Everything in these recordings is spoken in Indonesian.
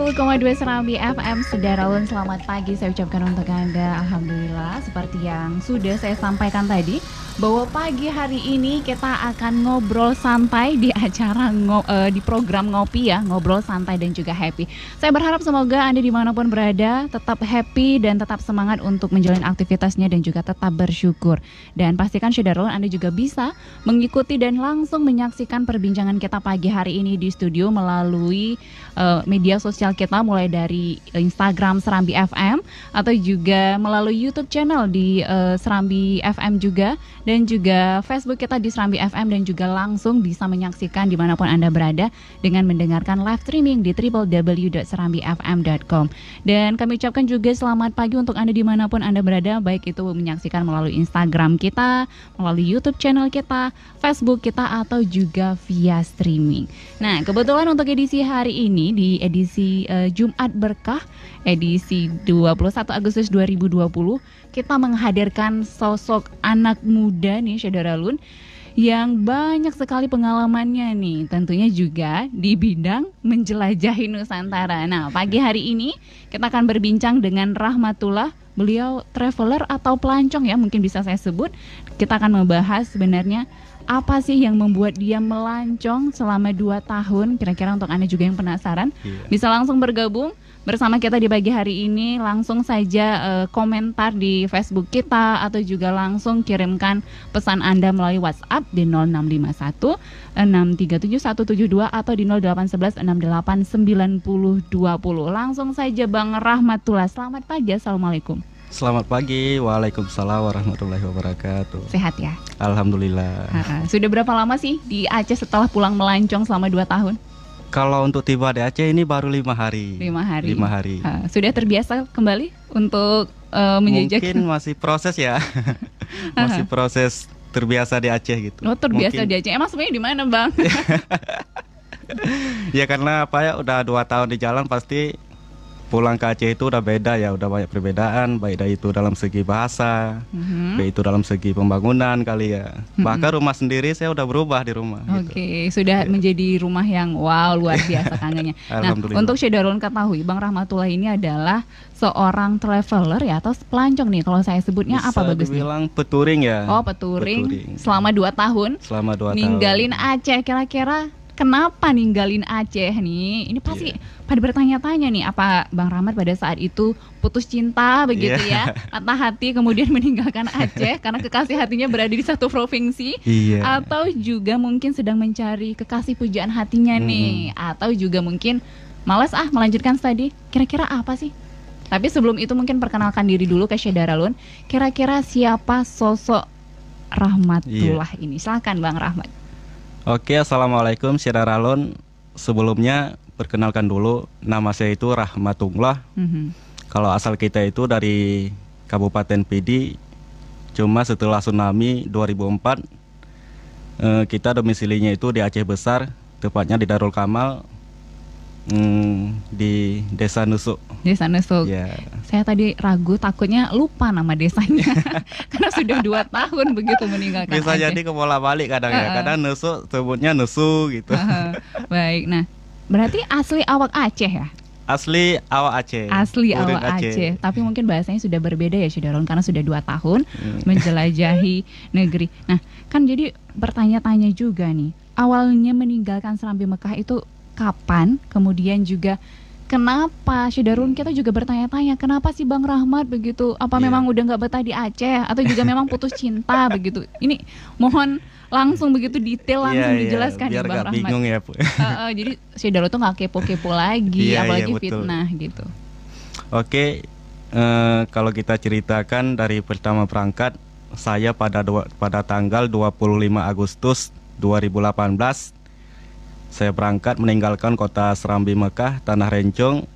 90,2 Serambi FM. Saudarawan, selamat pagi saya ucapkan untuk Anda. Alhamdulillah, seperti yang sudah saya sampaikan tadi, bahwa pagi hari ini kita akan ngobrol santai di acara di program Ngopi ya, ngobrol santai dan juga happy. Saya berharap semoga Anda dimanapun berada tetap happy dan tetap semangat untuk menjalani aktivitasnya dan juga tetap bersyukur. Dan pastikan saudarawan, Anda juga bisa mengikuti dan langsung menyaksikan perbincangan kita pagi hari ini di studio melalui media sosial kita, mulai dari Instagram Serambi FM atau juga melalui YouTube channel di Serambi FM juga, dan juga Facebook kita di Serambi FM, dan juga langsung bisa menyaksikan dimanapun Anda berada dengan mendengarkan live streaming di www.serambifm.com. Dan kami ucapkan juga selamat pagi untuk Anda dimanapun Anda berada, baik itu menyaksikan melalui Instagram kita, melalui YouTube channel kita, Facebook kita, atau juga via streaming. Nah, kebetulan untuk edisi hari ini, di edisi Jumat Berkah, edisi 21 Agustus 2020, kita menghadirkan sosok anak muda nih, Saudara Lun, yang banyak sekali pengalamannya nih, tentunya juga di bidang menjelajahi Nusantara. Nah, pagi hari ini kita akan berbincang dengan Rahmatullah. Beliau traveler atau pelancong ya, mungkin bisa saya sebut. Kita akan membahas sebenarnya apa sih yang membuat dia melancong selama 2 tahun. Kira-kira untuk Anda juga yang penasaran, bisa langsung bergabung bersama kita di pagi hari ini. Langsung saja komentar di Facebook kita, atau juga langsung kirimkan pesan Anda melalui WhatsApp di 0651 637 172 atau di 0811 68 90 20. Langsung saja Bang Rahmatullah. Selamat pagi, Assalamualaikum. Selamat pagi, waalaikumsalam warahmatullahi wabarakatuh. Sehat ya? Alhamdulillah. Sudah berapa lama sih di Aceh setelah pulang melancong selama 2 tahun? Kalau untuk tiba di Aceh ini baru 5 hari. 5 hari. 5 hari. Sudah terbiasa kembali untuk menjejak? Mungkin masih proses ya. Masih proses terbiasa di Aceh gitu. Oh, terbiasa mungkin. Di Aceh. Emang sebenarnya di mana, Bang? Ya karena apa ya, udah 2 tahun di jalan, pasti pulang ke Aceh itu udah beda ya, udah banyak perbedaan, baik itu dalam segi bahasa, baik itu dalam segi pembangunan kali ya. Bahkan rumah sendiri saya udah berubah di rumah. Oke, sudah menjadi rumah yang wow, luar biasa kangennya. Nah, untuk Syederun ketahui, Bang Rahmatullah ini adalah seorang traveler ya, atau pelancong nih kalau saya sebutnya. Bisa apa bagusnya? Dibilang peturing ya. Oh, peturing. Selama 2 tahun. Selama 2 tahun. Ninggalin Aceh, kira-kira kenapa ninggalin Aceh nih? Ini pasti pada bertanya-tanya nih, apa Bang Rahmat pada saat itu putus cinta begitu ya, patah hati kemudian meninggalkan Aceh karena kekasih hatinya berada di satu provinsi, atau juga mungkin sedang mencari kekasih pujaan hatinya nih, atau juga mungkin malas melanjutkan studi. Kira-kira apa sih? Tapi sebelum itu mungkin perkenalkan diri dulu ke Syedaralun. Kira-kira siapa sosok Rahmatullah ini? Silakan Bang Rahmat. Oke, assalamualaikum Syedaralun. Sebelumnya perkenalkan dulu, nama saya itu Rahmatullah. Kalau asal kita itu dari Kabupaten Pidi. Cuma setelah tsunami 2004, kita domisilinya itu di Aceh Besar, tepatnya di Darul Kamal, di Desa Nusuk. Desa Nusuk. Saya tadi ragu, takutnya lupa nama desanya karena sudah 2 tahun begitu meninggalkan Bisa Aceh. jadi kebolak-balik kadang ya. Kadang Nusuk sebutnya Nusu gitu. Baik, nah berarti asli awak Aceh ya? Asli awak Aceh. Asli awak Aceh. Tapi mungkin bahasanya sudah berbeda ya Syederun, karena sudah 2 tahun menjelajahi negeri. Nah, kan jadi bertanya-tanya juga nih, awalnya meninggalkan Serambi Mekah itu kapan? Kemudian juga kenapa, Syederun, kita juga bertanya-tanya, kenapa sih Bang Rahmat begitu? Apa memang udah nggak betah di Aceh, atau juga memang putus cinta begitu? Ini mohon langsung begitu detail, langsung dijelaskan biar ya Bang Rahmat. Bingung ya. Jadi Syederun tuh nggak kepo-kepo lagi, apalagi fitnah gitu. Oke, kalau kita ceritakan dari pertama berangkat, saya pada tanggal 25 Agustus 2018 saya berangkat meninggalkan kota Serambi Mekah, Tanah Rencong,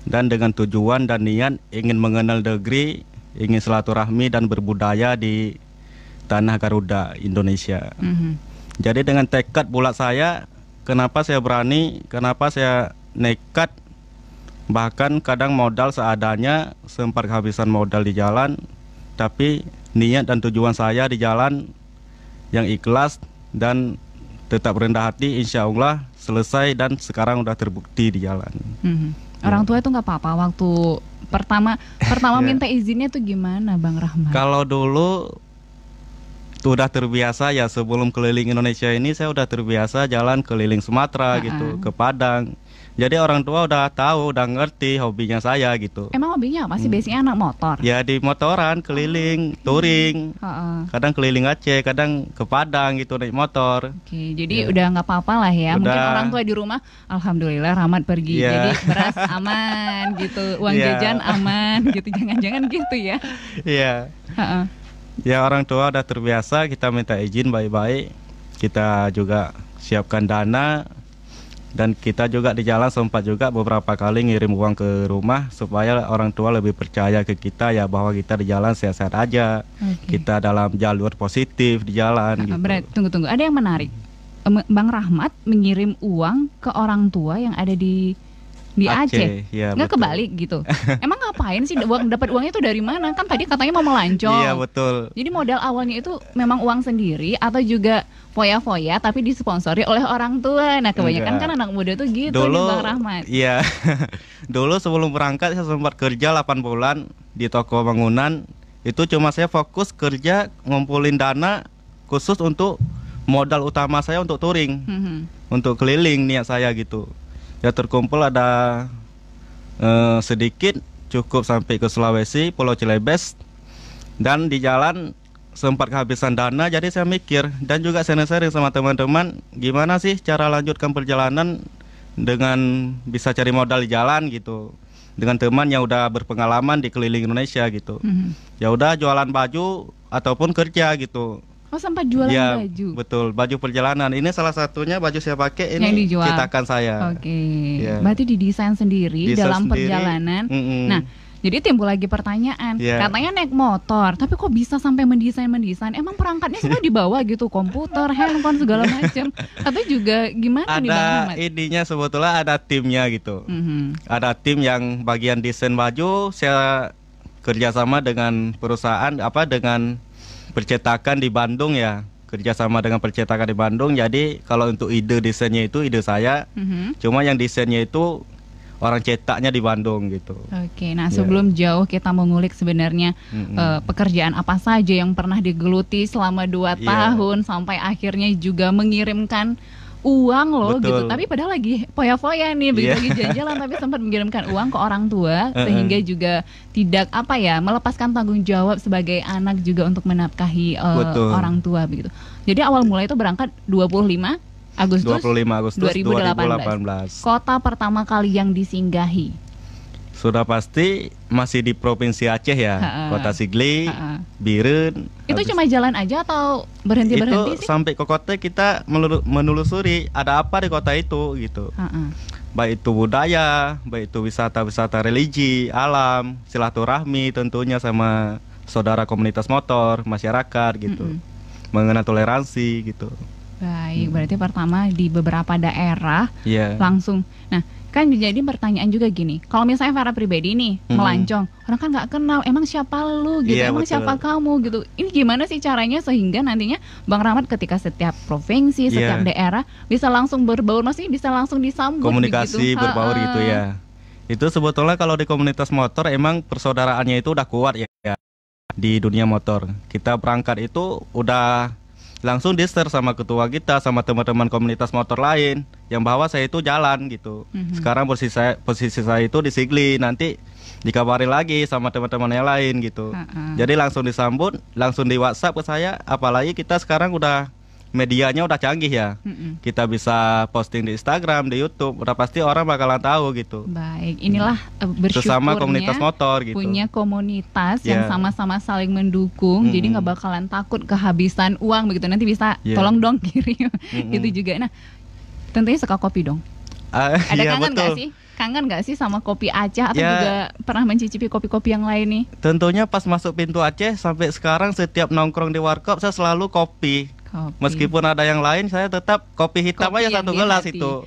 dan dengan tujuan dan niat ingin mengenal negeri, ingin silaturahmi dan berbudaya di tanah Garuda, Indonesia. Jadi dengan tekad bulat saya, kenapa saya berani, kenapa saya nekat, bahkan kadang modal seadanya, sempat kehabisan modal di jalan, tapi niat dan tujuan saya di jalan yang ikhlas dan tetap rendah hati, insya Allah selesai dan sekarang udah terbukti di jalan. Orang tua itu nggak apa-apa waktu pertama Ya. minta izinnya tuh gimana Bang Rahmat? Kalau dulu udah terbiasa ya, sebelum keliling Indonesia ini saya udah terbiasa jalan keliling Sumatera gitu, ke Padang. Jadi orang tua udah tahu, udah ngerti hobinya saya gitu. Emang hobinya apa sih? Biasanya anak motor. Ya di motoran keliling, touring. Kadang keliling Aceh, kadang ke Padang gitu naik motor. Oke, jadi udah nggak apa-apa lah ya. Mungkin Udah. orang tua di rumah, alhamdulillah Rahmat pergi. Iya. Jadi beras aman gitu, uang Iya. jajan aman gitu. Jangan-jangan gitu ya. Iya. Heeh. Ya orang tua udah terbiasa, kita minta izin baik-baik. Kita juga siapkan dana. Dan kita juga di jalan sempat juga beberapa kali ngirim uang ke rumah supaya orang tua lebih percaya ke kita ya, bahwa kita di jalan sehat-sehat aja. Oke. Kita dalam jalur positif di jalan gitu. Berarti tunggu. Ada yang menarik. Bang Rahmat mengirim uang ke orang tua yang ada di Aceh. Ya, Nggak betul. kebalik gitu. Emang ngapain sih dapat uangnya itu dari mana? Kan tadi katanya mau melancong. Iya betul. Jadi modal awalnya itu memang uang sendiri atau juga foya-foya tapi disponsori oleh orang tua. Nah, kebanyakan Enggak. kan anak muda tuh gitu Dulu nih Bang Rahmat. iya. Dulu sebelum berangkat saya sempat kerja 8 bulan di toko bangunan. Itu cuma saya fokus kerja ngumpulin dana khusus untuk modal utama saya untuk touring. Untuk keliling niat saya gitu. Ya terkumpul ada sedikit, cukup sampai ke Sulawesi, Pulau Celebes. Dan di jalan sempat kehabisan dana, jadi saya mikir dan juga sharing sama teman-teman gimana sih cara lanjutkan perjalanan dengan bisa cari modal di jalan gitu, dengan teman yang udah berpengalaman di keliling Indonesia gitu. Ya udah jualan baju ataupun kerja gitu. Oh, sempat jualan Ya baju. betul, baju perjalanan. Ini salah satunya baju saya pakai, Yang ini dijual. cetakan saya. Oke. Ya. Berarti didesain sendiri Desain dalam sendiri. perjalanan. Nah, jadi timbul lagi pertanyaan. Ya. Katanya naik motor, tapi kok bisa sampai mendesain? Emang perangkatnya semua dibawa gitu, komputer, handphone segala macam. Atau juga gimana nih Bang Ada Rahmat? idenya, sebetulnya ada timnya gitu. Ada tim yang bagian desain baju, saya kerjasama dengan perusahaan dengan percetakan di Bandung ya, kerjasama dengan percetakan di Bandung. Jadi kalau untuk ide desainnya itu ide saya, cuma yang desainnya itu orang cetaknya di Bandung gitu. Oke, nah sebelum jauh kita mengulik sebenarnya pekerjaan apa saja yang pernah digeluti selama 2 tahun sampai akhirnya juga mengirimkan uang loh. Betul. Gitu. Tapi padahal lagi foya-foya nih, begitu lagi jalan-jalan tapi sempat mengirimkan uang ke orang tua sehingga juga tidak melepaskan tanggung jawab sebagai anak juga untuk menafkahi orang tua begitu. Jadi awal mulai itu berangkat 25 Agustus 2018. Kota pertama kali yang disinggahi? Sudah pasti masih di Provinsi Aceh ya, Kota Sigli, Biren. Itu cuma jalan aja atau berhenti-berhenti sih? Itu sampai ke kota kita menelusuri ada apa di kota itu gitu. Baik itu budaya, baik itu wisata-wisata religi, alam, silaturahmi tentunya sama saudara komunitas motor, masyarakat gitu. Mengenal toleransi gitu. Baik, berarti pertama di beberapa daerah langsung. Nah, kan jadi pertanyaan juga gini, kalau misalnya Farah pribadi nih melancong, orang kan nggak kenal, emang siapa lu gitu, emang betul. Siapa kamu gitu. Ini gimana sih caranya sehingga nantinya Bang Rahmat ketika setiap provinsi, setiap daerah bisa langsung berbaur, maksudnya bisa langsung disambut komunikasi begitu. Berbaur gitu ya. Itu sebetulnya kalau di komunitas motor emang persaudaraannya itu udah kuat ya. Di dunia motor kita berangkat itu udah langsung di-share sama ketua kita, sama teman-teman komunitas motor lain yang bahwa saya itu jalan gitu. Sekarang posisi saya itu di Sigli, nanti dikabarin lagi sama teman-teman yang lain gitu. Jadi langsung disambut, langsung di WhatsApp ke saya. Apalagi kita sekarang udah medianya udah canggih ya. Kita bisa posting di Instagram, di YouTube, udah pasti orang bakalan tahu gitu. Baik, inilah bersyukurnya sesama komunitas motor gitu. Punya komunitas yang sama-sama saling mendukung, jadi nggak bakalan takut kehabisan uang begitu. Nanti bisa tolong dong kirim gitu juga. Nah, tentunya suka kopi dong. Ada kangen nggak sih? Kangen nggak sih sama kopi Aceh atau juga pernah mencicipi kopi-kopi yang lain nih? Tentunya pas masuk pintu Aceh sampai sekarang setiap nongkrong di warkop saya selalu kopi. Meskipun ada yang lain, saya tetap kopi hitam kopi aja 1 gelas itu.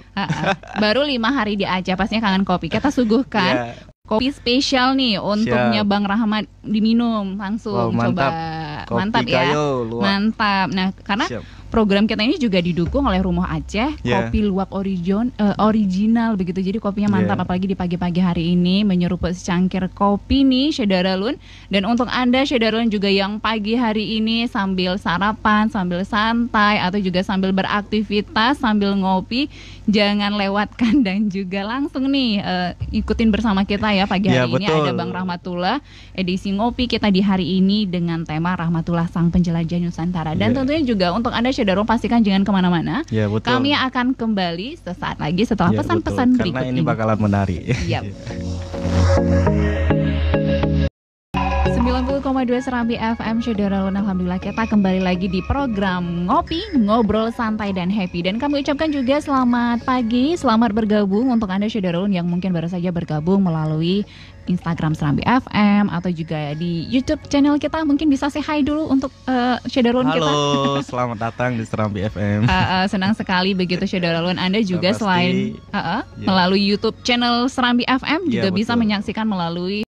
Baru 5 hari di Aceh, pastinya kangen kopi. Kita suguhkan kopi spesial nih untuknya Bang Rahmat diminum langsung. Mantap. Coba mantap ya. Mantap. Nah, karena program kita ini juga didukung oleh Rumah Aceh, kopi luwak original begitu. Jadi kopinya mantap, apalagi di pagi-pagi hari ini menyeruput secangkir kopi nih Syederalun. Dan untuk Anda Syederalun juga yang pagi hari ini sambil sarapan, sambil santai atau juga sambil beraktivitas, sambil ngopi, jangan lewatkan dan juga langsung nih ikutin bersama kita ya pagi hari ini. Ada Bang Rahmatullah, edisi ngopi kita di hari ini dengan tema Rahmatullah Sang Penjelajah Nusantara. Dan tentunya juga untuk Anda Syederalun pastikan jangan kemana-mana. Kami akan kembali sesaat lagi setelah pesan-pesan berikut ini. Karena ini bakalan menarik. 90,2 Serambi FM Syederalun. Alhamdulillah kita kembali lagi di program Ngopi, Ngobrol Santai dan Happy. Dan kami ucapkan juga selamat pagi, selamat bergabung untuk Anda Syederalun yang mungkin baru saja bergabung melalui Instagram Serambi FM atau juga di YouTube channel kita. Mungkin bisa say hi dulu untuk Syederalun kita. Halo, selamat datang di Serambi FM. Senang sekali begitu Syederalun. Anda juga selain melalui YouTube channel Serambi FM juga bisa menyaksikan melalui